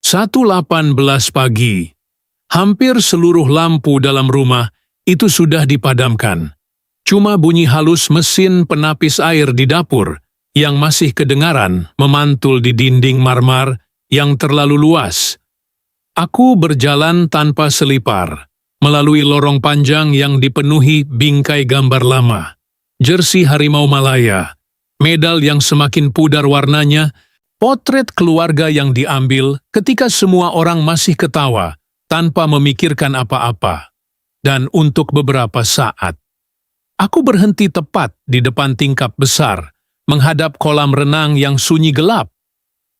1:18 pagi. Hampir seluruh lampu dalam rumah itu sudah dipadamkan. Cuma bunyi halus mesin penapis air di dapur yang masih kedengaran memantul di dinding marmer yang terlalu luas. Aku berjalan tanpa selipar, melalui lorong panjang yang dipenuhi bingkai gambar lama. Jersey harimau Malaya, medal yang semakin pudar warnanya, potret keluarga yang diambil ketika semua orang masih ketawa tanpa memikirkan apa-apa. Dan untuk beberapa saat, aku berhenti tepat di depan tingkap besar, menghadap kolam renang yang sunyi gelap.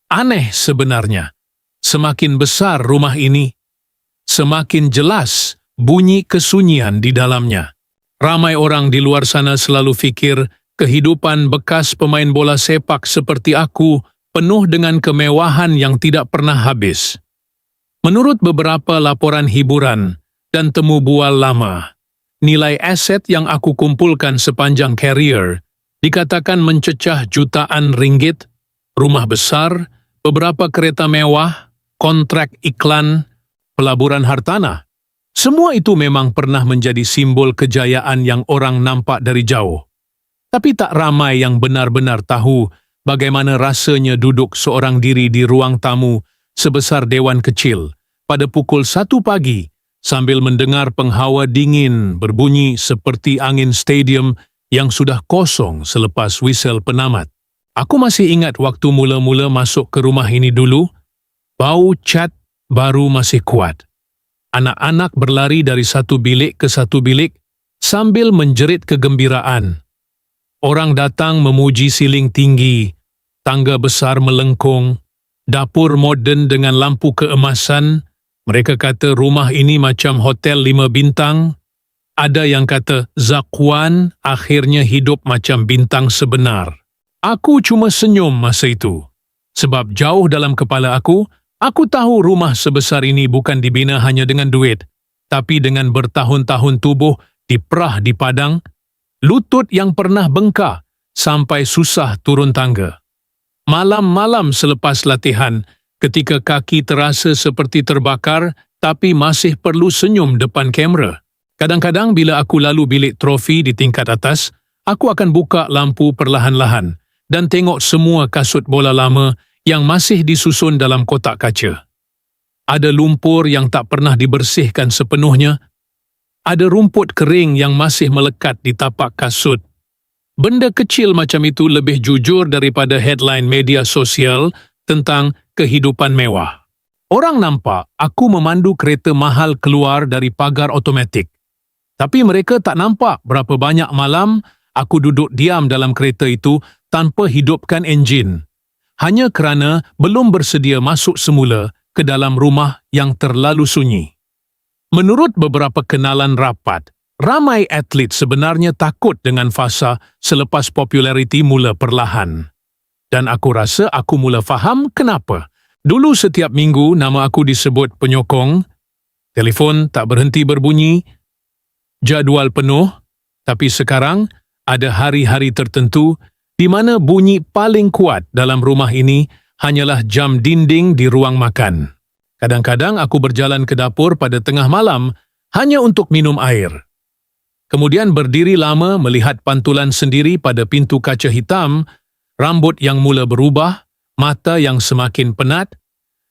Aneh sebenarnya, semakin besar rumah ini, semakin jelas bunyi kesunyian di dalamnya. Ramai orang di luar sana selalu pikir kehidupan bekas pemain bola sepak seperti aku penuh dengan kemewahan yang tidak pernah habis. Menurut beberapa laporan hiburan dan temu bual lama, nilai aset yang aku kumpulkan sepanjang karier dikatakan mencecah jutaan ringgit, rumah besar, beberapa kereta mewah, kontrak iklan, pelaburan hartanah. Semua itu memang pernah menjadi simbol kejayaan yang orang nampak dari jauh. Tapi tak ramai yang benar-benar tahu bagaimana rasanya duduk seorang diri di ruang tamu sebesar dewan kecil pada pukul 1 pagi sambil mendengar penghawa dingin berbunyi seperti angin stadium yang sudah kosong selepas whistle penamat. Aku masih ingat waktu mula-mula masuk ke rumah ini dulu, bau cat baru masih kuat. Anak-anak berlari dari satu bilik ke satu bilik sambil menjerit kegembiraan. Orang datang memuji siling tinggi, tangga besar melengkung, dapur moden dengan lampu keemasan. Mereka kata rumah ini macam hotel 5 bintang. Ada yang kata Zakwan akhirnya hidup macam bintang sebenar. Aku cuma senyum masa itu. Sebab jauh dalam kepala aku tahu rumah sebesar ini bukan dibina hanya dengan duit, tapi dengan bertahun-tahun tubuh diperah di padang, lutut yang pernah bengkak sampai susah turun tangga. Malam-malam selepas latihan, ketika kaki terasa seperti terbakar tapi masih perlu senyum depan kamera. Kadang-kadang bila aku lalu bilik trofi di tingkat atas, aku akan buka lampu perlahan-lahan dan tengok semua kasut bola lama yang masih disusun dalam kotak kaca. Ada lumpur yang tak pernah dibersihkan sepenuhnya. Ada rumput kering yang masih melekat di tapak kasut. Benda kecil macam itu lebih jujur daripada headline media sosial tentang kehidupan mewah. Orang nampak aku memandu kereta mahal keluar dari pagar otomatik. Tapi mereka tak nampak berapa banyak malam aku duduk diam dalam kereta itu tanpa hidupkan enjin. Hanya kerana belum bersedia masuk semula ke dalam rumah yang terlalu sunyi. Menurut beberapa kenalan rapat, ramai atlet sebenarnya takut dengan fasa selepas populariti mula perlahan. Dan aku rasa aku mula faham kenapa. Dulu setiap minggu nama aku disebut penyokong, telefon tak berhenti berbunyi, jadual penuh, tapi sekarang ada hari-hari tertentu di mana bunyi paling kuat dalam rumah ini hanyalah jam dinding di ruang makan. Kadang-kadang aku berjalan ke dapur pada tengah malam hanya untuk minum air. Kemudian berdiri lama melihat pantulan sendiri pada pintu kaca hitam, rambut yang mula berubah, mata yang semakin penat,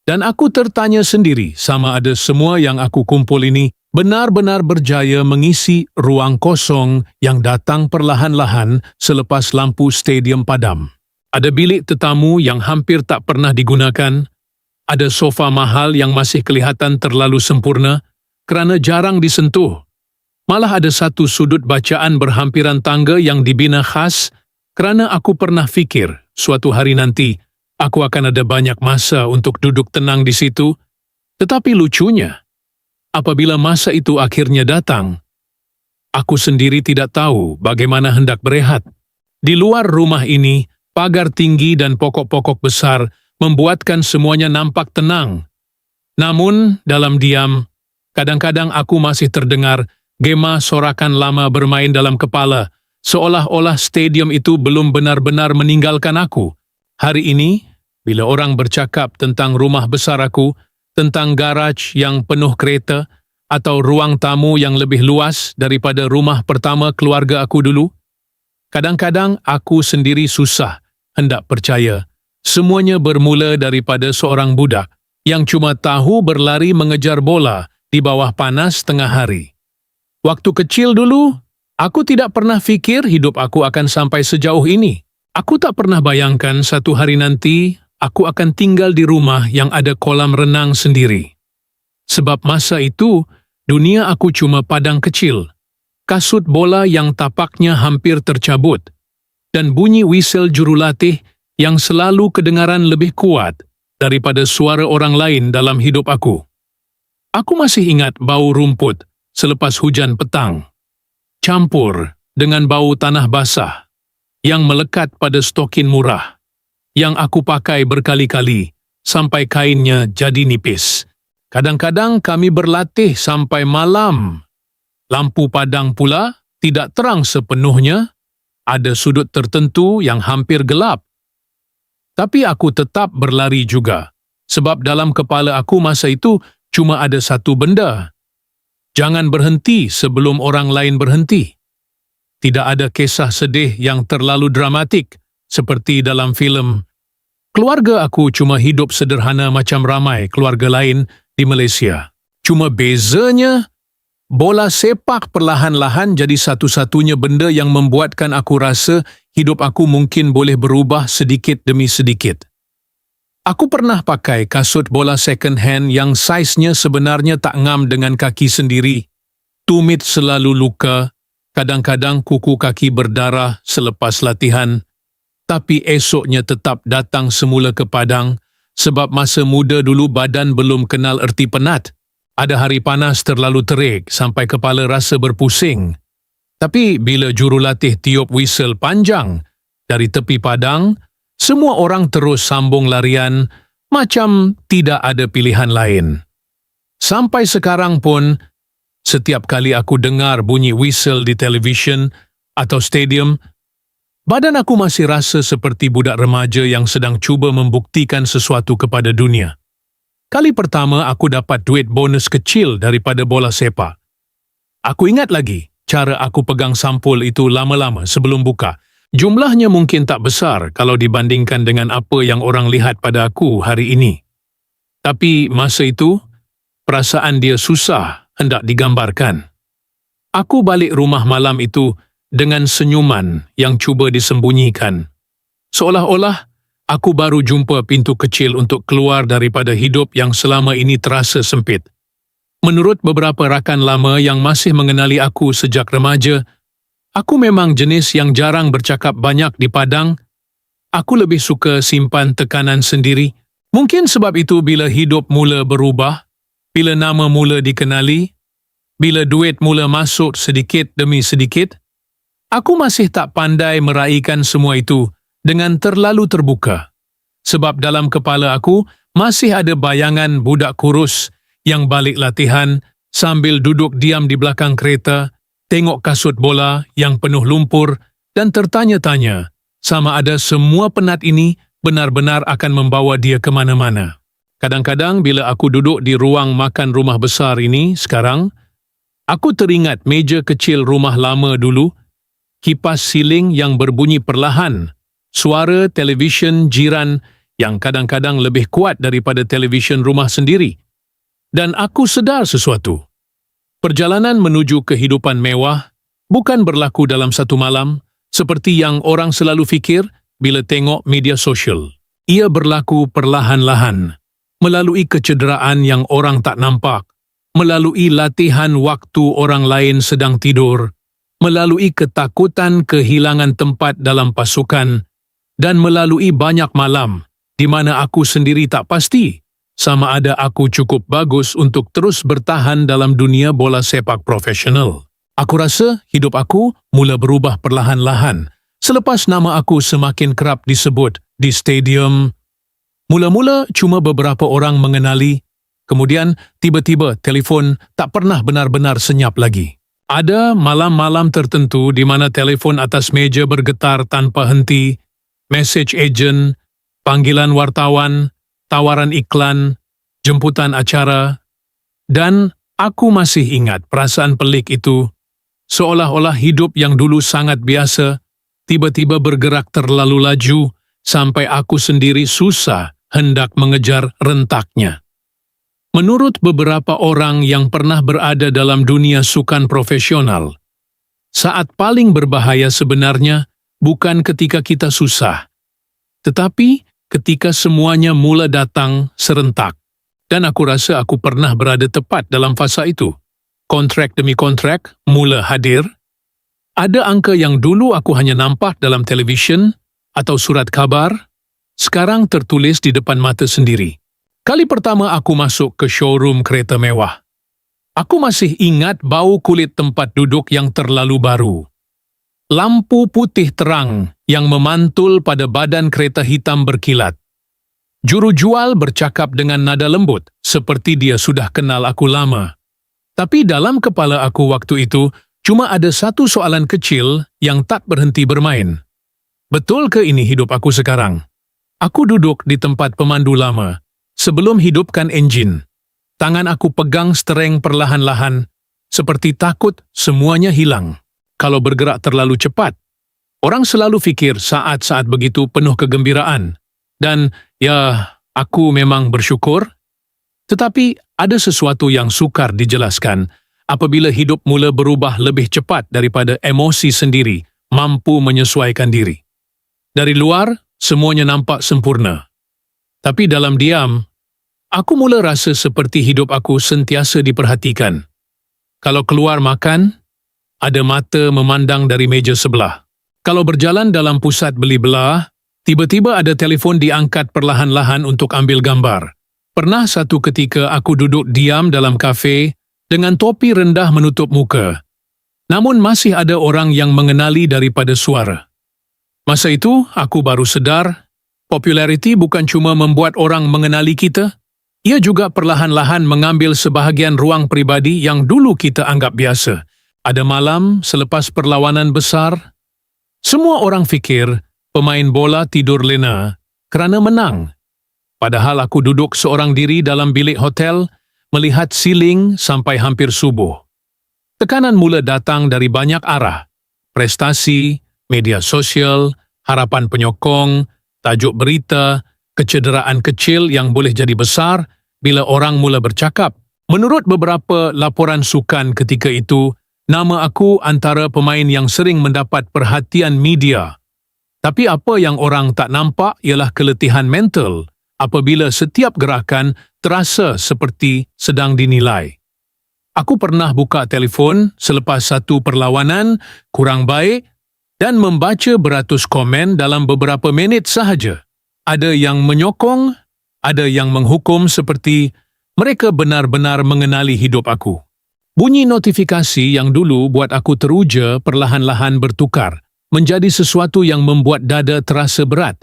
dan aku tertanya sendiri sama ada semua yang aku kumpul ini benar-benar berjaya mengisi ruang kosong yang datang perlahan-lahan selepas lampu stadium padam. Ada bilik tetamu yang hampir tak pernah digunakan, ada sofa mahal yang masih kelihatan terlalu sempurna kerana jarang disentuh. Malah ada satu sudut bacaan berhampiran tangga yang dibina khas kerana aku pernah fikir suatu hari nanti aku akan ada banyak masa untuk duduk tenang di situ. Tetapi lucunya, apabila masa itu akhirnya datang, aku sendiri tidak tahu bagaimana hendak berehat. Di luar rumah ini, pagar tinggi dan pokok-pokok besar membuatkan semuanya nampak tenang. Namun, dalam diam, kadang-kadang aku masih terdengar gema sorakan lama bermain dalam kepala, seolah-olah stadium itu belum benar-benar meninggalkan aku. Hari ini, bila orang bercakap tentang rumah besar aku, tentang garaj yang penuh kereta atau ruang tamu yang lebih luas daripada rumah pertama keluarga aku dulu. Kadang-kadang aku sendiri susah hendak percaya. Semuanya bermula daripada seorang budak yang cuma tahu berlari mengejar bola di bawah panas tengah hari. Waktu kecil dulu, aku tidak pernah fikir hidup aku akan sampai sejauh ini. Aku tak pernah bayangkan satu hari nanti aku akan tinggal di rumah yang ada kolam renang sendiri. Sebab masa itu, dunia aku cuma padang kecil, kasut bola yang tapaknya hampir tercabut, dan bunyi whistle jurulatih yang selalu kedengaran lebih kuat daripada suara orang lain dalam hidup aku. Aku masih ingat bau rumput selepas hujan petang, campur dengan bau tanah basah yang melekat pada stokin murah, yang aku pakai berkali-kali sampai kainnya jadi nipis. Kadang-kadang kami berlatih sampai malam. Lampu padang pula tidak terang sepenuhnya, ada sudut tertentu yang hampir gelap. Tapi aku tetap berlari juga, sebab dalam kepala aku masa itu cuma ada satu benda. Jangan berhenti sebelum orang lain berhenti. Tidak ada kisah sedih yang terlalu dramatik seperti dalam filem. Keluarga aku cuma hidup sederhana macam ramai keluarga lain di Malaysia. Cuma bezanya, bola sepak perlahan-lahan jadi satu-satunya benda yang membuatkan aku rasa hidup aku mungkin boleh berubah sedikit demi sedikit. Aku pernah pakai kasut bola second hand yang saiznya sebenarnya tak ngam dengan kaki sendiri. Tumit selalu luka, kadang-kadang kuku kaki berdarah selepas latihan. Tapi esoknya tetap datang semula ke padang, sebab masa muda dulu badan belum kenal erti penat. Ada hari panas terlalu terik sampai kepala rasa berpusing. Tapi bila jurulatih tiup whistle panjang dari tepi padang, semua orang terus sambung larian macam tidak ada pilihan lain. Sampai sekarang pun, setiap kali aku dengar bunyi whistle di televisyen atau stadium, badan aku masih rasa seperti budak remaja yang sedang cuba membuktikan sesuatu kepada dunia. Kali pertama aku dapat duit bonus kecil daripada bola sepak. Aku ingat lagi cara aku pegang sampul itu lama-lama sebelum buka. Jumlahnya mungkin tak besar kalau dibandingkan dengan apa yang orang lihat pada aku hari ini. Tapi masa itu, perasaan dia susah hendak digambarkan. Aku balik rumah malam itu dengan senyuman yang cuba disembunyikan. Seolah-olah aku baru jumpa pintu kecil untuk keluar daripada hidup yang selama ini terasa sempit. Menurut beberapa rakan lama yang masih mengenali aku sejak remaja, aku memang jenis yang jarang bercakap banyak di padang. Aku lebih suka simpan tekanan sendiri. Mungkin sebab itu bila hidup mula berubah, bila nama mula dikenali, bila duit mula masuk sedikit demi sedikit, aku masih tak pandai meraihkan semua itu dengan terlalu terbuka. Sebab dalam kepala aku masih ada bayangan budak kurus yang balik latihan sambil duduk diam di belakang kereta, tengok kasut bola yang penuh lumpur dan tertanya-tanya sama ada semua penat ini benar-benar akan membawa dia ke mana-mana. Kadang-kadang bila aku duduk di ruang makan rumah besar ini sekarang, aku teringat meja kecil rumah lama dulu, kipas siling yang berbunyi perlahan, suara televisyen jiran yang kadang-kadang lebih kuat daripada televisyen rumah sendiri. Dan aku sedar sesuatu. Perjalanan menuju kehidupan mewah bukan berlaku dalam satu malam, seperti yang orang selalu fikir bila tengok media sosial. Ia berlaku perlahan-lahan, melalui kecederaan yang orang tak nampak, melalui latihan waktu orang lain sedang tidur, melalui ketakutan kehilangan tempat dalam pasukan, dan melalui banyak malam di mana aku sendiri tak pasti sama ada aku cukup bagus untuk terus bertahan dalam dunia bola sepak profesional. Aku rasa hidup aku mula berubah perlahan-lahan selepas nama aku semakin kerap disebut di stadium. Mula-mula cuma beberapa orang mengenali, kemudian tiba-tiba telefon tak pernah benar-benar senyap lagi. Ada malam-malam tertentu di mana telefon atas meja bergetar tanpa henti, message agent, panggilan wartawan, tawaran iklan, jemputan acara, dan aku masih ingat perasaan pelik itu, seolah-olah hidup yang dulu sangat biasa, tiba-tiba bergerak terlalu laju sampai aku sendiri susah hendak mengejar rentaknya. Menurut beberapa orang yang pernah berada dalam dunia sukan profesional, saat paling berbahaya sebenarnya bukan ketika kita susah, tetapi ketika semuanya mula datang serentak. Dan aku rasa aku pernah berada tepat dalam fasa itu. Kontrak demi kontrak mula hadir. Ada angka yang dulu aku hanya nampak dalam televisyen atau surat kabar, sekarang tertulis di depan mata sendiri. Kali pertama aku masuk ke showroom kereta mewah. Aku masih ingat bau kulit tempat duduk yang terlalu baru. Lampu putih terang yang memantul pada badan kereta hitam berkilat. Juru jual bercakap dengan nada lembut, seperti dia sudah kenal aku lama. Tapi dalam kepala aku waktu itu, cuma ada satu soalan kecil yang tak berhenti bermain. Betul ke ini hidup aku sekarang? Aku duduk di tempat pemandu lama, sebelum hidupkan enjin. Tangan aku pegang stereng perlahan-lahan, seperti takut semuanya hilang. Kalau bergerak terlalu cepat, orang selalu fikir saat-saat begitu penuh kegembiraan. Dan, ya, aku memang bersyukur. Tetapi ada sesuatu yang sukar dijelaskan apabila hidup mula berubah lebih cepat daripada emosi sendiri mampu menyesuaikan diri. Dari luar, semuanya nampak sempurna. Tapi dalam diam, aku mula rasa seperti hidup aku sentiasa diperhatikan. Kalau keluar makan, ada mata memandang dari meja sebelah. Kalau berjalan dalam pusat beli belah, tiba-tiba ada telefon diangkat perlahan-lahan untuk ambil gambar. Pernah satu ketika aku duduk diam dalam kafe dengan topi rendah menutup muka. Namun masih ada orang yang mengenali daripada suara. Masa itu, aku baru sedar, populariti bukan cuma membuat orang mengenali kita, ia juga perlahan-lahan mengambil sebahagian ruang pribadi yang dulu kita anggap biasa. Ada malam selepas perlawanan besar, semua orang fikir pemain bola tidur lena kerana menang. Padahal aku duduk seorang diri dalam bilik hotel, melihat siling sampai hampir subuh. Tekanan mula datang dari banyak arah. Prestasi, media sosial, harapan penyokong, tajuk berita, kecederaan kecil yang boleh jadi besar bila orang mula bercakap. Menurut beberapa laporan sukan ketika itu, nama aku antara pemain yang sering mendapat perhatian media. Tapi apa yang orang tak nampak ialah keletihan mental apabila setiap gerakan terasa seperti sedang dinilai. Aku pernah buka telefon selepas satu perlawanan kurang baik dan membaca beratus komen dalam beberapa minit sahaja. Ada yang menyokong, ada yang menghukum seperti mereka benar-benar mengenali hidup aku. Bunyi notifikasi yang dulu buat aku teruja perlahan-lahan bertukar, menjadi sesuatu yang membuat dada terasa berat.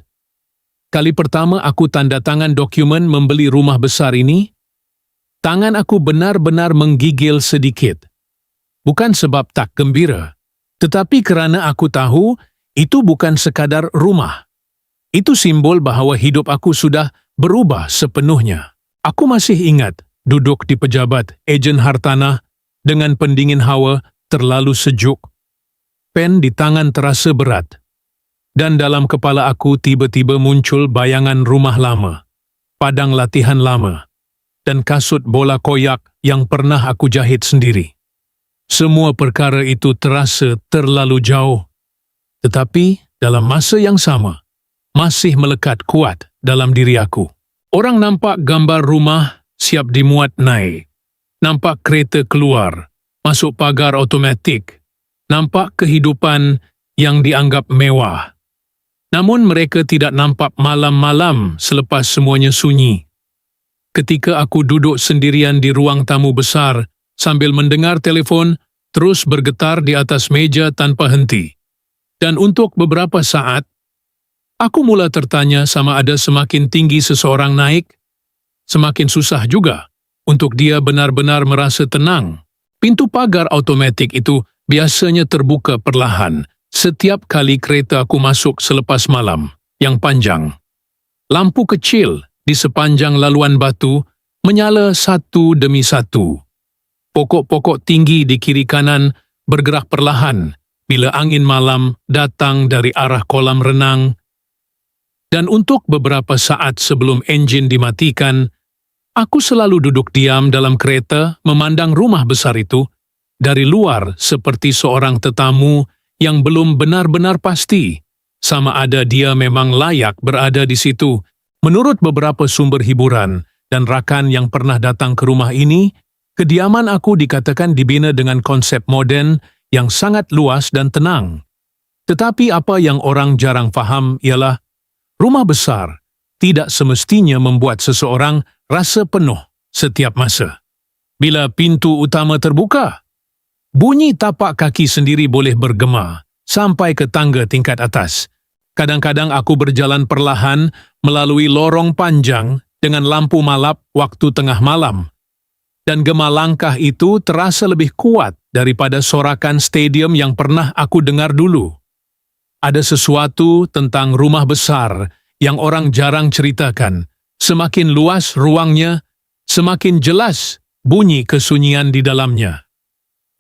Kali pertama aku tanda tangan dokumen membeli rumah besar ini, tangan aku benar-benar menggigil sedikit. Bukan sebab tak gembira, tetapi kerana aku tahu itu bukan sekadar rumah. Itu simbol bahawa hidup aku sudah berubah sepenuhnya. Aku masih ingat duduk di pejabat ejen hartanah dengan pendingin hawa terlalu sejuk. Pen di tangan terasa berat. Dan dalam kepala aku tiba-tiba muncul bayangan rumah lama, padang latihan lama, dan kasut bola koyak yang pernah aku jahit sendiri. Semua perkara itu terasa terlalu jauh. Tetapi dalam masa yang sama, masih melekat kuat dalam diri aku. Orang nampak gambar rumah siap dimuat naik. Nampak kereta keluar, masuk pagar automatik. Nampak kehidupan yang dianggap mewah. Namun mereka tidak nampak malam-malam selepas semuanya sunyi. Ketika aku duduk sendirian di ruang tamu besar sambil mendengar telefon terus bergetar di atas meja tanpa henti. Dan untuk beberapa saat, aku mula tertanya sama ada semakin tinggi seseorang naik, semakin susah juga untuk dia benar-benar merasa tenang. Pintu pagar automatik itu biasanya terbuka perlahan setiap kali kereta aku masuk selepas malam yang panjang. Lampu kecil di sepanjang laluan batu menyala satu demi satu. Pokok-pokok tinggi di kiri kanan bergerak perlahan bila angin malam datang dari arah kolam renang. Dan untuk beberapa saat sebelum enjin dimatikan, aku selalu duduk diam dalam kereta memandang rumah besar itu dari luar seperti seorang tetamu yang belum benar-benar pasti sama ada dia memang layak berada di situ. Menurut beberapa sumber hiburan dan rakan yang pernah datang ke rumah ini, kediaman aku dikatakan dibina dengan konsep moden yang sangat luas dan tenang. Tetapi apa yang orang jarang faham ialah rumah besar tidak semestinya membuat seseorang rasa penuh setiap masa. Bila pintu utama terbuka, bunyi tapak kaki sendiri boleh bergema sampai ke tangga tingkat atas. Kadang-kadang aku berjalan perlahan melalui lorong panjang dengan lampu malap waktu tengah malam. Dan gema langkah itu terasa lebih kuat daripada sorakan stadium yang pernah aku dengar dulu. Ada sesuatu tentang rumah besar yang orang jarang ceritakan. Semakin luas ruangnya, semakin jelas bunyi kesunyian di dalamnya.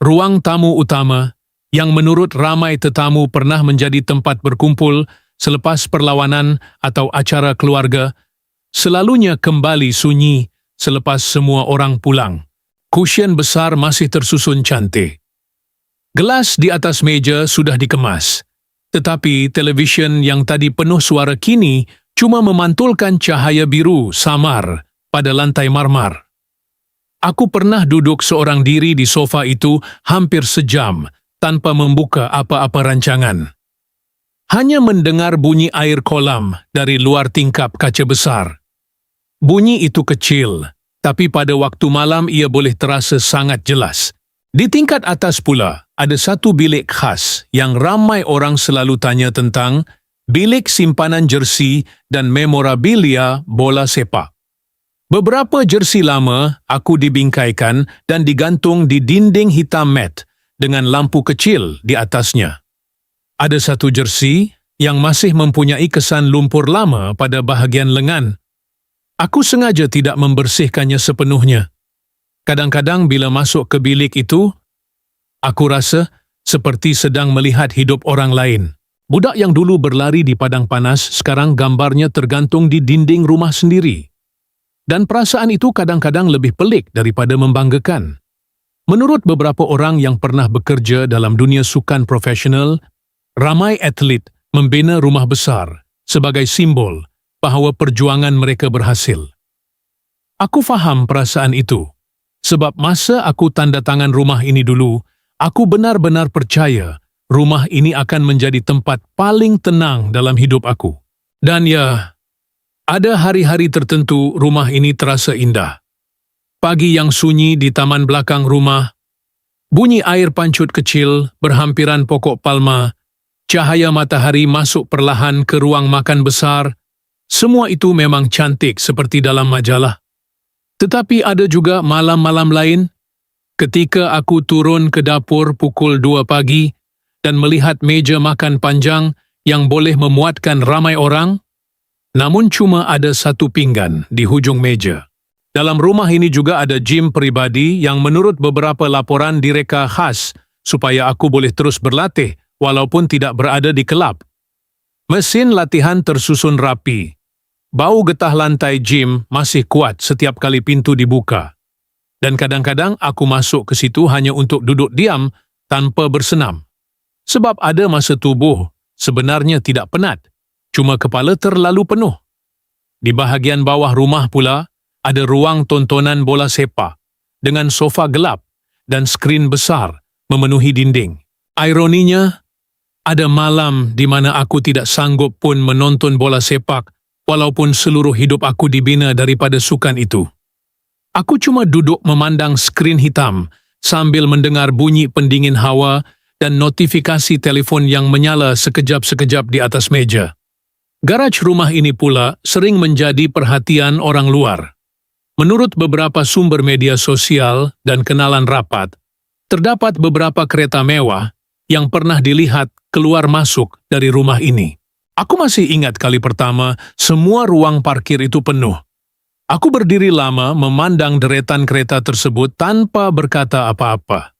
Ruang tamu utama, yang menurut ramai tetamu pernah menjadi tempat berkumpul selepas perlawanan atau acara keluarga, selalunya kembali sunyi selepas semua orang pulang. Kusyen besar masih tersusun cantik. Gelas di atas meja sudah dikemas, tetapi televisyen yang tadi penuh suara kini cuma memantulkan cahaya biru samar pada lantai marmar. Aku pernah duduk seorang diri di sofa itu hampir sejam tanpa membuka apa-apa rancangan. Hanya mendengar bunyi air kolam dari luar tingkap kaca besar. Bunyi itu kecil, tapi pada waktu malam ia boleh terasa sangat jelas. Di tingkat atas pula, ada satu bilik khas yang ramai orang selalu tanya tentang, bilik simpanan jersey dan memorabilia bola sepak. Beberapa jersey lama aku dibingkaikan dan digantung di dinding hitam mat dengan lampu kecil di atasnya. Ada satu jersey yang masih mempunyai kesan lumpur lama pada bahagian lengan. Aku sengaja tidak membersihkannya sepenuhnya. Kadang-kadang bila masuk ke bilik itu, aku rasa seperti sedang melihat hidup orang lain. Budak yang dulu berlari di padang panas, sekarang gambarnya tergantung di dinding rumah sendiri. Dan perasaan itu kadang-kadang lebih pelik daripada membanggakan. Menurut beberapa orang yang pernah bekerja dalam dunia sukan profesional, ramai atlet membina rumah besar sebagai simbol bahawa perjuangan mereka berhasil. Aku faham perasaan itu. Sebab masa aku tanda tangan rumah ini dulu, aku benar-benar percaya rumah ini akan menjadi tempat paling tenang dalam hidup aku. Dan ya, ada hari-hari tertentu rumah ini terasa indah. Pagi yang sunyi di taman belakang rumah, bunyi air pancut kecil berhampiran pokok palma, cahaya matahari masuk perlahan ke ruang makan besar, semua itu memang cantik seperti dalam majalah. Tetapi ada juga malam-malam lain, ketika aku turun ke dapur pukul 2 pagi dan melihat meja makan panjang yang boleh memuatkan ramai orang, namun cuma ada satu pinggan di hujung meja. Dalam rumah ini juga ada gym peribadi yang menurut beberapa laporan direka khas supaya aku boleh terus berlatih walaupun tidak berada di kelab. Mesin latihan tersusun rapi. Bau getah lantai gym masih kuat setiap kali pintu dibuka. Dan kadang-kadang aku masuk ke situ hanya untuk duduk diam tanpa bersenam. Sebab ada masa tubuh sebenarnya tidak penat, cuma kepala terlalu penuh. Di bahagian bawah rumah pula, ada ruang tontonan bola sepak dengan sofa gelap dan skrin besar memenuhi dinding. Ironinya, ada malam di mana aku tidak sanggup pun menonton bola sepak walaupun seluruh hidup aku dibina daripada sukan itu. Aku cuma duduk memandang skrin hitam sambil mendengar bunyi pendingin hawa dan notifikasi telefon yang menyala sekejap-sekejap di atas meja. Garaj rumah ini pula sering menjadi perhatian orang luar. Menurut beberapa sumber media sosial dan kenalan rapat, terdapat beberapa kereta mewah yang pernah dilihat keluar masuk dari rumah ini. Aku masih ingat kali pertama semua ruang parkir itu penuh. Aku berdiri lama memandang deretan kereta tersebut tanpa berkata apa-apa.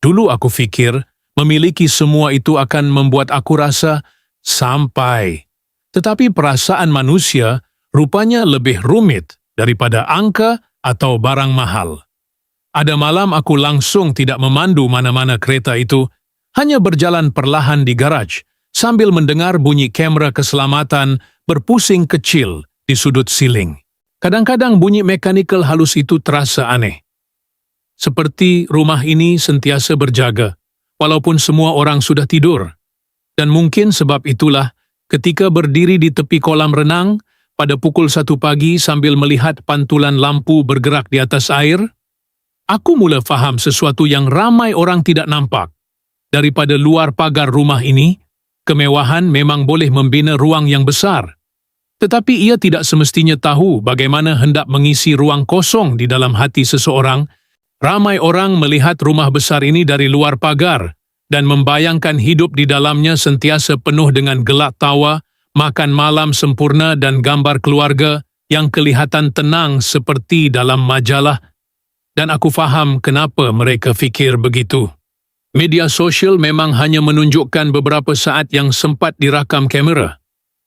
Dulu aku fikir, memiliki semua itu akan membuat aku rasa sampai. Tetapi perasaan manusia rupanya lebih rumit daripada angka atau barang mahal. Ada malam aku langsung tidak memandu mana-mana kereta itu, hanya berjalan perlahan di garaj, sambil mendengar bunyi kamera keselamatan berpusing kecil di sudut siling. Kadang-kadang bunyi mekanikal halus itu terasa aneh. Seperti rumah ini sentiasa berjaga, walaupun semua orang sudah tidur. Dan mungkin sebab itulah, ketika berdiri di tepi kolam renang, pada pukul 1 pagi sambil melihat pantulan lampu bergerak di atas air, aku mula faham sesuatu yang ramai orang tidak nampak. Daripada luar pagar rumah ini, kemewahan memang boleh membina ruang yang besar. Tetapi ia tidak semestinya tahu bagaimana hendak mengisi ruang kosong di dalam hati seseorang. Ramai orang melihat rumah besar ini dari luar pagar dan membayangkan hidup di dalamnya sentiasa penuh dengan gelak tawa, makan malam sempurna dan gambar keluarga yang kelihatan tenang seperti dalam majalah. Dan aku faham kenapa mereka fikir begitu. Media sosial memang hanya menunjukkan beberapa saat yang sempat dirakam kamera.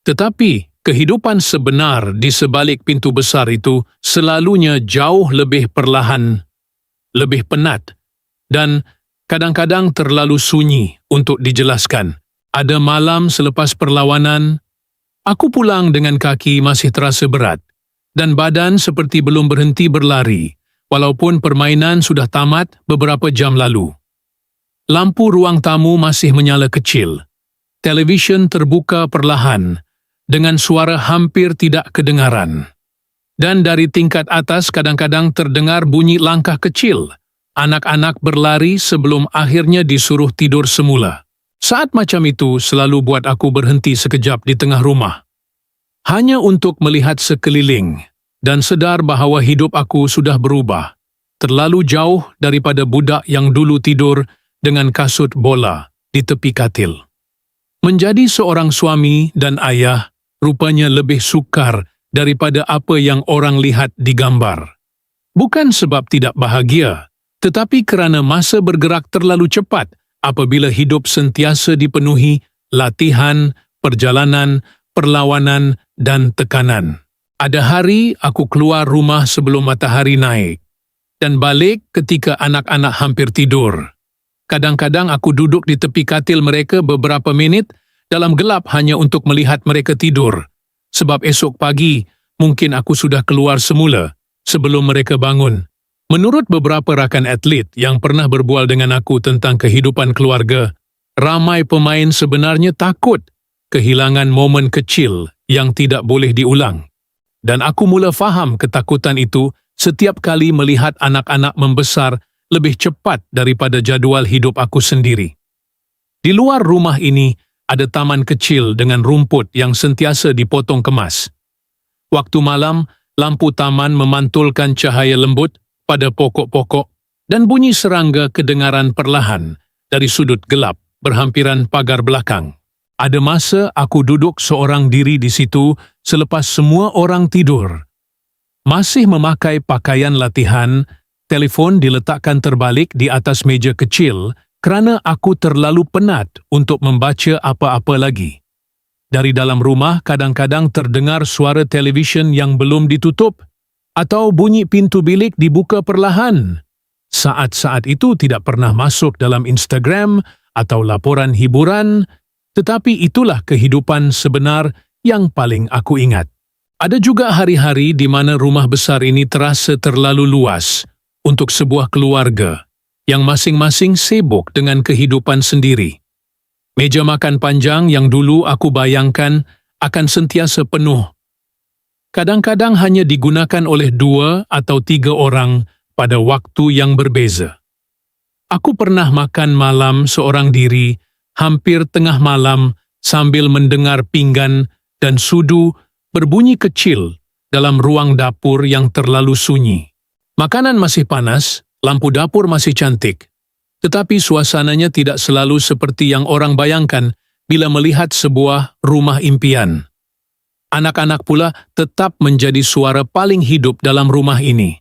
Tetapi kehidupan sebenar di sebalik pintu besar itu selalunya jauh lebih perlahan, lebih penat, dan kadang-kadang terlalu sunyi untuk dijelaskan. Ada malam selepas perlawanan, aku pulang dengan kaki masih terasa berat, dan badan seperti belum berhenti berlari, walaupun permainan sudah tamat beberapa jam lalu. Lampu ruang tamu masih menyala kecil. Televisyen terbuka perlahan, dengan suara hampir tidak kedengaran. Dan dari tingkat atas kadang-kadang terdengar bunyi langkah kecil. Anak-anak berlari sebelum akhirnya disuruh tidur semula. Saat macam itu selalu buat aku berhenti sekejap di tengah rumah. Hanya untuk melihat sekeliling dan sedar bahawa hidup aku sudah berubah. Terlalu jauh daripada budak yang dulu tidur dengan kasut bola di tepi katil. Menjadi seorang suami dan ayah rupanya lebih sukar daripada apa yang orang lihat di gambar. Bukan sebab tidak bahagia, tetapi kerana masa bergerak terlalu cepat apabila hidup sentiasa dipenuhi latihan, perjalanan, perlawanan dan tekanan. Ada hari aku keluar rumah sebelum matahari naik dan balik ketika anak-anak hampir tidur. Kadang-kadang aku duduk di tepi katil mereka beberapa minit dalam gelap hanya untuk melihat mereka tidur. Sebab esok pagi, mungkin aku sudah keluar semula sebelum mereka bangun. Menurut beberapa rakan atlet yang pernah berbual dengan aku tentang kehidupan keluarga, ramai pemain sebenarnya takut kehilangan momen kecil yang tidak boleh diulang. Dan aku mula faham ketakutan itu setiap kali melihat anak-anak membesar lebih cepat daripada jadual hidup aku sendiri. Di luar rumah ini, ada taman kecil dengan rumput yang sentiasa dipotong kemas. Waktu malam, lampu taman memantulkan cahaya lembut pada pokok-pokok dan bunyi serangga kedengaran perlahan dari sudut gelap berhampiran pagar belakang. Ada masa aku duduk seorang diri di situ selepas semua orang tidur. Masih memakai pakaian latihan, telefon diletakkan terbalik di atas meja kecil kerana aku terlalu penat untuk membaca apa-apa lagi. Dari dalam rumah kadang-kadang terdengar suara televisyen yang belum ditutup atau bunyi pintu bilik dibuka perlahan. Saat-saat itu tidak pernah masuk dalam Instagram atau laporan hiburan, tetapi itulah kehidupan sebenar yang paling aku ingat. Ada juga hari-hari di mana rumah besar ini terasa terlalu luas untuk sebuah keluarga yang masing-masing sibuk dengan kehidupan sendiri. Meja makan panjang yang dulu aku bayangkan akan sentiasa penuh. Kadang-kadang hanya digunakan oleh 2 atau 3 orang pada waktu yang berbeza. Aku pernah makan malam seorang diri hampir tengah malam sambil mendengar pinggan dan sudu berbunyi kecil dalam ruang dapur yang terlalu sunyi. Makanan masih panas, lampu dapur masih cantik, tetapi suasananya tidak selalu seperti yang orang bayangkan bila melihat sebuah rumah impian. Anak-anak pula tetap menjadi suara paling hidup dalam rumah ini.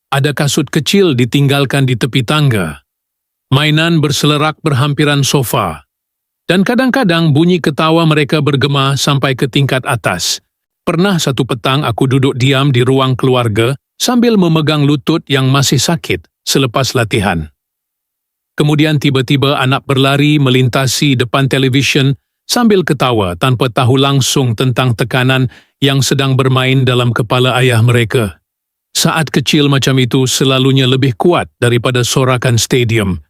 Ada kasut kecil ditinggalkan di tepi tangga. Mainan berselerak berhampiran sofa. Dan kadang-kadang bunyi ketawa mereka bergema sampai ke tingkat atas. Pernah satu petang aku duduk diam di ruang keluarga sambil memegang lutut yang masih sakit selepas latihan. Kemudian tiba-tiba anak berlari melintasi depan televisyen sambil ketawa tanpa tahu langsung tentang tekanan yang sedang bermain dalam kepala ayah mereka. Saat kecil macam itu selalunya lebih kuat daripada sorakan stadium.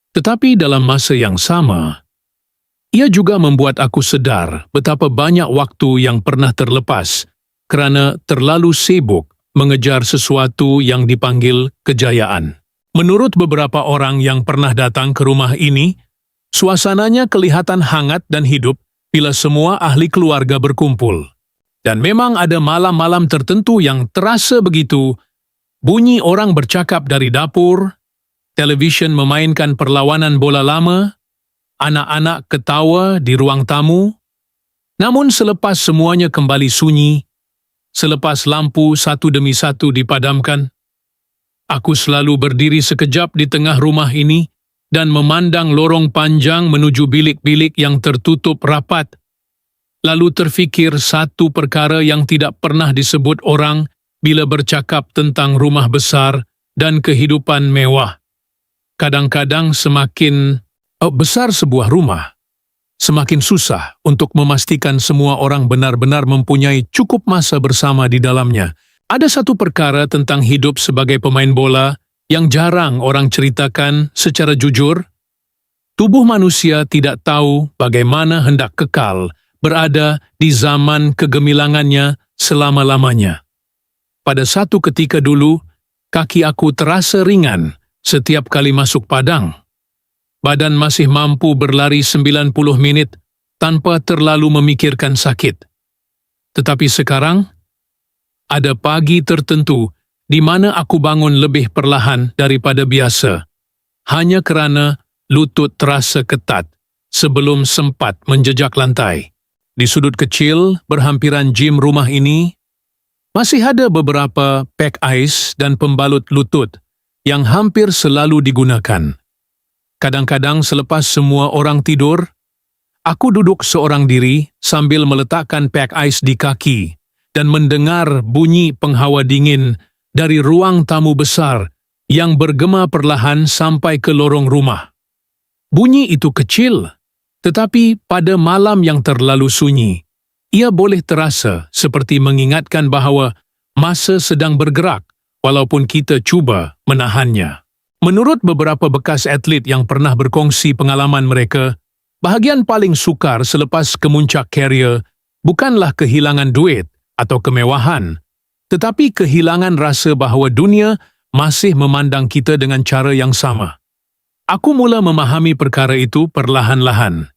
Tetapi dalam masa yang sama, ia juga membuat aku sedar betapa banyak waktu yang pernah terlepas kerana terlalu sibuk mengejar sesuatu yang dipanggil kejayaan. Menurut beberapa orang yang pernah datang ke rumah ini, suasananya kelihatan hangat dan hidup bila semua ahli keluarga berkumpul. Dan memang ada malam-malam tertentu yang terasa begitu. Bunyi orang bercakap dari dapur, televisyen memainkan perlawanan bola lama, anak-anak ketawa di ruang tamu. Namun selepas semuanya kembali sunyi, selepas lampu satu demi satu dipadamkan, aku selalu berdiri sekejap di tengah rumah ini dan memandang lorong panjang menuju bilik-bilik yang tertutup rapat. Lalu terfikir satu perkara yang tidak pernah disebut orang bila bercakap tentang rumah besar dan kehidupan mewah. Kadang-kadang semakin besar sebuah rumah, semakin susah untuk memastikan semua orang benar-benar mempunyai cukup masa bersama di dalamnya. Ada satu perkara tentang hidup sebagai pemain bola yang jarang orang ceritakan secara jujur. Tubuh manusia tidak tahu bagaimana hendak kekal berada di zaman kegemilangannya selama-lamanya. Pada satu ketika dulu, kaki aku terasa ringan setiap kali masuk padang. Badan masih mampu berlari 90 menit tanpa terlalu memikirkan sakit. Tetapi sekarang, ada pagi tertentu di mana aku bangun lebih perlahan daripada biasa, hanya kerana lutut terasa ketat sebelum sempat menjejak lantai. Di sudut kecil berhampiran gym rumah ini, masih ada beberapa pack ice dan pembalut lutut yang hampir selalu digunakan. Kadang-kadang selepas semua orang tidur, aku duduk seorang diri sambil meletakkan pack ice di kaki dan mendengar bunyi penghawa dingin dari ruang tamu besar yang bergema perlahan sampai ke lorong rumah. Bunyi itu kecil, tetapi pada malam yang terlalu sunyi, ia boleh terasa seperti mengingatkan bahawa masa sedang bergerak walaupun kita cuba menahannya. Menurut beberapa bekas atlet yang pernah berkongsi pengalaman mereka, bahagian paling sukar selepas kemuncak karier bukanlah kehilangan duit atau kemewahan, tetapi kehilangan rasa bahawa dunia masih memandang kita dengan cara yang sama. Aku mula memahami perkara itu perlahan-lahan.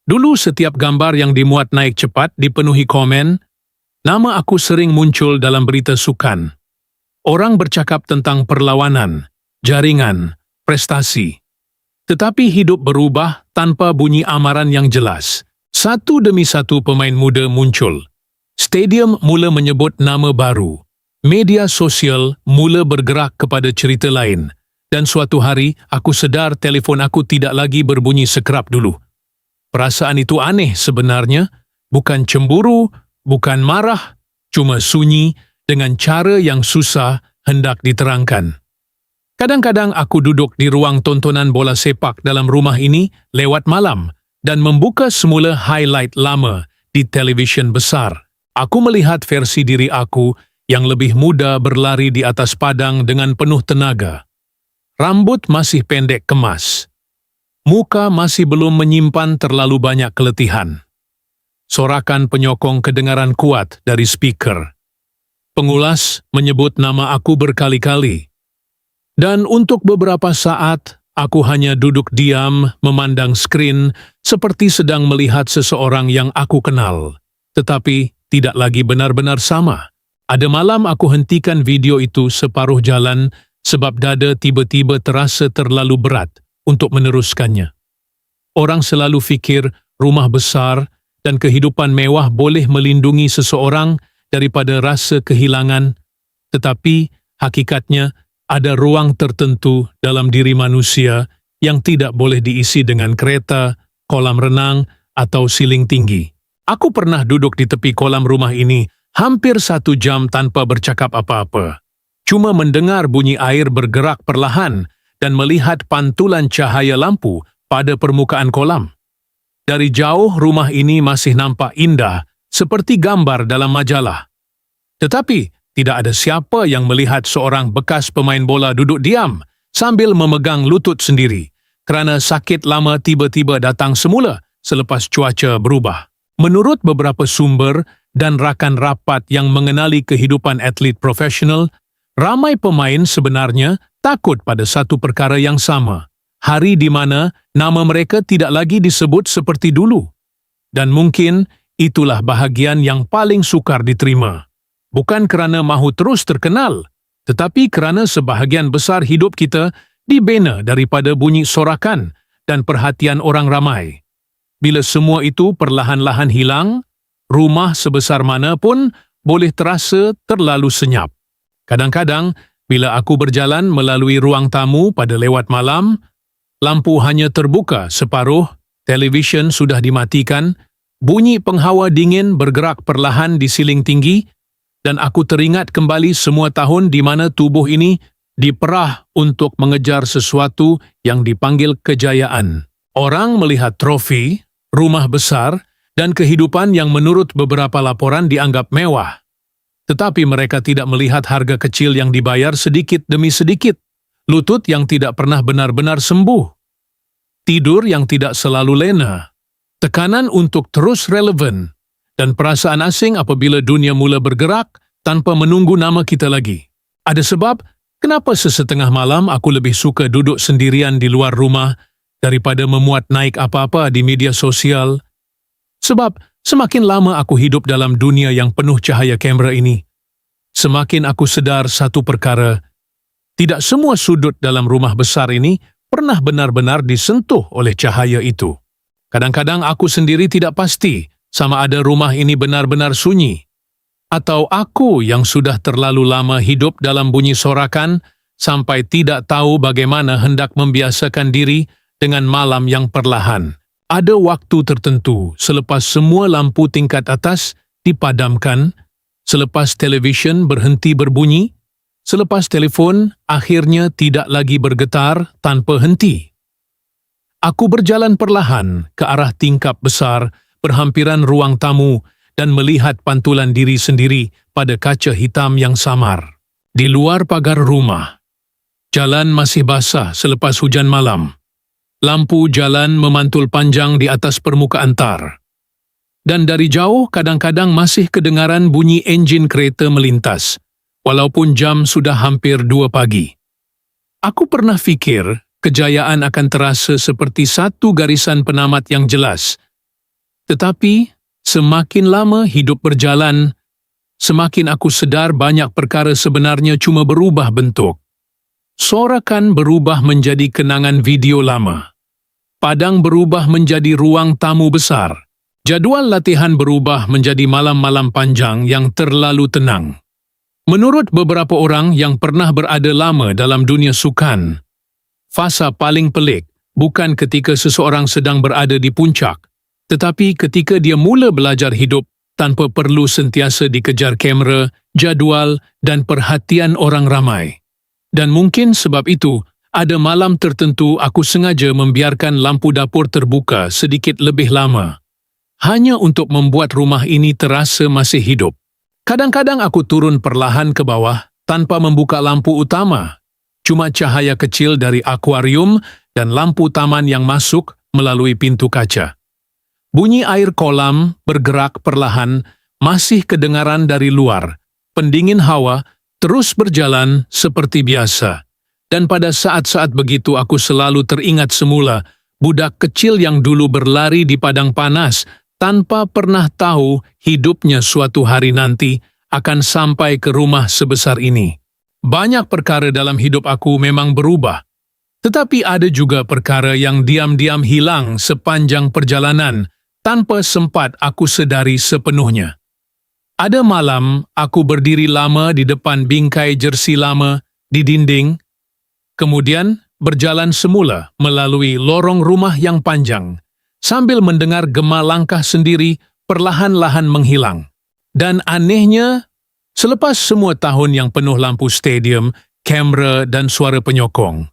Dulu setiap gambar yang dimuat naik cepat dipenuhi komen, nama aku sering muncul dalam berita sukan. Orang bercakap tentang perlawanan, jaringan, prestasi. Tetapi hidup berubah tanpa bunyi amaran yang jelas. Satu demi satu pemain muda muncul. Stadium mula menyebut nama baru. Media sosial mula bergerak kepada cerita lain. Dan suatu hari, aku sedar telefon aku tidak lagi berbunyi sekerap dulu. Perasaan itu aneh sebenarnya, bukan cemburu, bukan marah, cuma sunyi dengan cara yang susah hendak diterangkan. Kadang-kadang aku duduk di ruang tontonan bola sepak dalam rumah ini lewat malam dan membuka semula highlight lama di televisyen besar. Aku melihat versi diri aku yang lebih muda berlari di atas padang dengan penuh tenaga. Rambut masih pendek kemas. Muka masih belum menyimpan terlalu banyak keletihan. Sorakan penyokong kedengaran kuat dari speaker. Pengulas menyebut nama aku berkali-kali. Dan untuk beberapa saat, aku hanya duduk diam memandang skrin seperti sedang melihat seseorang yang aku kenal. Tetapi tidak lagi benar-benar sama. Ada malam aku hentikan video itu separuh jalan sebab dada tiba-tiba terasa terlalu berat untuk meneruskannya. Orang selalu fikir rumah besar dan kehidupan mewah boleh melindungi seseorang daripada rasa kehilangan, tetapi hakikatnya ada ruang tertentu dalam diri manusia yang tidak boleh diisi dengan kereta, kolam renang, atau siling tinggi. Aku pernah duduk di tepi kolam rumah ini hampir 1 jam tanpa bercakap apa-apa. Cuma mendengar bunyi air bergerak perlahan dan melihat pantulan cahaya lampu pada permukaan kolam. Dari jauh rumah ini masih nampak indah seperti gambar dalam majalah. Tetapi tidak ada siapa yang melihat seorang bekas pemain bola duduk diam sambil memegang lutut sendiri kerana sakit lama tiba-tiba datang semula selepas cuaca berubah. Menurut beberapa sumber dan rakan rapat yang mengenali kehidupan atlet profesional, ramai pemain sebenarnya takut pada satu perkara yang sama, hari di mana nama mereka tidak lagi disebut seperti dulu. Dan mungkin itulah bahagian yang paling sukar diterima. Bukan kerana mahu terus terkenal, tetapi kerana sebahagian besar hidup kita dibina daripada bunyi sorakan dan perhatian orang ramai. Bila semua itu perlahan-lahan hilang, rumah sebesar mana pun boleh terasa terlalu senyap. Kadang-kadang, bila aku berjalan melalui ruang tamu pada lewat malam, lampu hanya terbuka separuh, televisyen sudah dimatikan, bunyi penghawa dingin bergerak perlahan di siling tinggi, dan aku teringat kembali semua tahun di mana tubuh ini diperah untuk mengejar sesuatu yang dipanggil kejayaan. Orang melihat trofi, rumah besar, dan kehidupan yang menurut beberapa laporan dianggap mewah. Tetapi mereka tidak melihat harga kecil yang dibayar sedikit demi sedikit, lutut yang tidak pernah benar-benar sembuh, tidur yang tidak selalu lena, tekanan untuk terus relevan, dan perasaan asing apabila dunia mula bergerak tanpa menunggu nama kita lagi. Ada sebab kenapa sesetengah malam aku lebih suka duduk sendirian di luar rumah daripada memuat naik apa-apa di media sosial. Sebab semakin lama aku hidup dalam dunia yang penuh cahaya kamera ini, semakin aku sedar satu perkara, tidak semua sudut dalam rumah besar ini pernah benar-benar disentuh oleh cahaya itu. Kadang-kadang aku sendiri tidak pasti sama ada rumah ini benar-benar sunyi, atau aku yang sudah terlalu lama hidup dalam bunyi sorakan sampai tidak tahu bagaimana hendak membiasakan diri dengan malam yang perlahan. Ada waktu tertentu selepas semua lampu tingkat atas dipadamkan, selepas televisyen berhenti berbunyi, selepas telefon akhirnya tidak lagi bergetar tanpa henti. Aku berjalan perlahan ke arah tingkap besar berhampiran ruang tamu dan melihat pantulan diri sendiri pada kaca hitam yang samar. Di luar pagar rumah, jalan masih basah selepas hujan malam. Lampu jalan memantul panjang di atas permukaan tar. Dan dari jauh kadang-kadang masih kedengaran bunyi enjin kereta melintas, walaupun jam sudah hampir 2 pagi. Aku pernah fikir kejayaan akan terasa seperti satu garisan penamat yang jelas. Tetapi, semakin lama hidup berjalan, semakin aku sedar banyak perkara sebenarnya cuma berubah bentuk. Sorakan berubah menjadi kenangan video lama. Padang berubah menjadi ruang tamu besar. Jadual latihan berubah menjadi malam-malam panjang yang terlalu tenang. Menurut beberapa orang yang pernah berada lama dalam dunia sukan, fasa paling pelik bukan ketika seseorang sedang berada di puncak, tetapi ketika dia mula belajar hidup tanpa perlu sentiasa dikejar kamera, jadual dan perhatian orang ramai. Dan mungkin sebab itu, ada malam tertentu aku sengaja membiarkan lampu dapur terbuka sedikit lebih lama, hanya untuk membuat rumah ini terasa masih hidup. Kadang-kadang aku turun perlahan ke bawah tanpa membuka lampu utama, cuma cahaya kecil dari akuarium dan lampu taman yang masuk melalui pintu kaca. Bunyi air kolam bergerak perlahan masih kedengaran dari luar. Pendingin hawa terus berjalan seperti biasa. Dan pada saat-saat begitu aku selalu teringat semula budak kecil yang dulu berlari di padang panas tanpa pernah tahu hidupnya suatu hari nanti akan sampai ke rumah sebesar ini. Banyak perkara dalam hidup aku memang berubah. Tetapi ada juga perkara yang diam-diam hilang sepanjang perjalanan tanpa sempat aku sedari sepenuhnya. Ada malam, aku berdiri lama di depan bingkai jersey lama di dinding, kemudian berjalan semula melalui lorong rumah yang panjang, sambil mendengar gema langkah sendiri perlahan-lahan menghilang. Dan anehnya, selepas semua tahun yang penuh lampu stadium, kamera dan suara penyokong,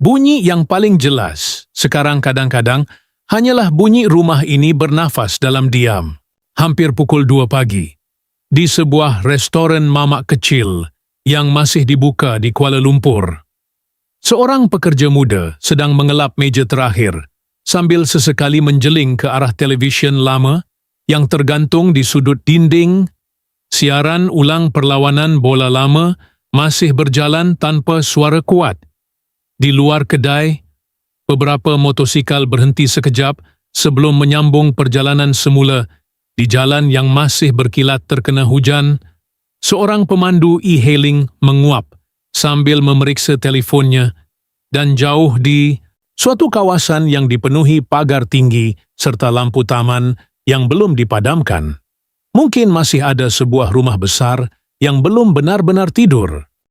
bunyi yang paling jelas sekarang kadang-kadang hanyalah bunyi rumah ini bernafas dalam diam. Hampir pukul 2 pagi, di sebuah restoran mamak kecil yang masih dibuka di Kuala Lumpur, seorang pekerja muda sedang mengelap meja terakhir sambil sesekali menjeling ke arah televisyen lama yang tergantung di sudut dinding. Siaran ulang perlawanan bola lama masih berjalan tanpa suara kuat. Di luar kedai, beberapa motosikal berhenti sekejap sebelum menyambung perjalanan semula. Di jalan yang masih berkilat terkena hujan, seorang pemandu e-hailing menguap sambil memeriksa telefonnya, dan jauh di suatu kawasan yang dipenuhi pagar tinggi serta lampu taman yang belum dipadamkan, mungkin masih ada sebuah rumah besar yang belum benar-benar tidur.